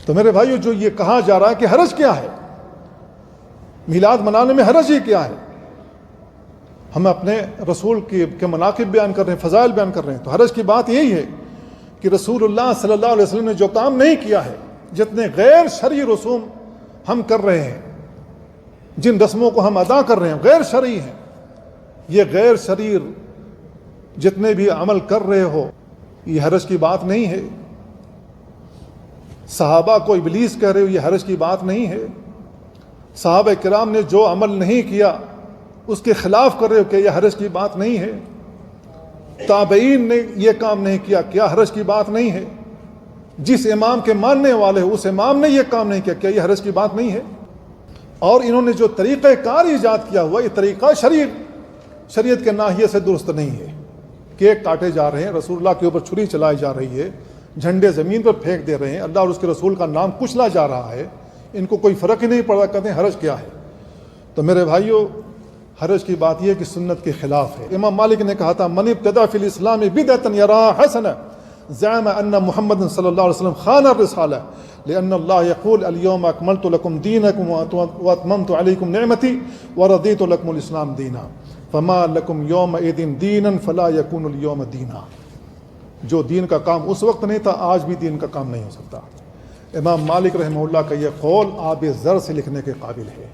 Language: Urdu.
تو میرے بھائیو، جو یہ کہا جا رہا ہے کہ حرج کیا ہے، میلاد منانے میں حرج ہی کیا ہے؟ ہم اپنے رسول کے مناقب بیان کر رہے ہیں، فضائل بیان کر رہے ہیں، تو حرج کی بات یہی ہے کہ رسول اللہ صلی اللہ علیہ وسلم نے جو کام نہیں کیا ہے، جتنے غیر شرعی رسوم ہم کر رہے ہیں، جن رسموں کو ہم ادا کر رہے ہیں غیر شرعی ہیں، یہ غیر شرعی جتنے بھی عمل کر رہے ہو، یہ حرج کی بات نہیں ہے۔ صحابہ کو ابلیس کہہ رہے ہو، یہ حرج کی بات نہیں ہے۔ صحابہ کرام نے جو عمل نہیں کیا اس کے خلاف کر رہے ہو کہ یہ حرج کی بات نہیں ہے۔ تابعین نے یہ کام نہیں کیا، کیا حرج کی بات نہیں ہے؟ جس امام کے ماننے والے ہو اس امام نے یہ کام نہیں کیا، کیا یہ حرج کی بات نہیں ہے؟ اور انہوں نے جو طریقہ کار ایجاد کیا ہوا، یہ طریقہ شریعت کے ناحیے سے درست نہیں ہے۔ کیک کاٹے جا رہے ہیں، رسول اللہ کے اوپر چھری چلائی جا رہی ہے، جھنڈے زمین پر پھینک دے رہے ہیں، اللہ اور اس کے رسول کا نام کچلا جا رہا ہے، ان کو کوئی فرق ہی نہیں پڑا، کہتے ہیں حرج کیا ہے۔ تو میرے بھائیو، حرج کی بات یہ کہ سنت کے خلاف ہے۔ امام مالک نے کہا تھا من ابتدع فی الاسلام بدعۃ یراها حسنہ زعم ان محمد صلی اللہ علیہ وسلم خان الرسالہ لان اللہ یقول اليوم اکملت لکم دینکم واتممت علیکم نعمتی ورضیت لکم الاسلام دینا فما لکم یومئذ دینا فلا یکون اليوم دینا۔ جو دین کا کام اس وقت نہیں تھا، آج بھی دین کا کام نہیں ہو سکتا۔ امام مالک رحمہ اللہ کا یہ قول آب زر سے لکھنے کے قابل ہے۔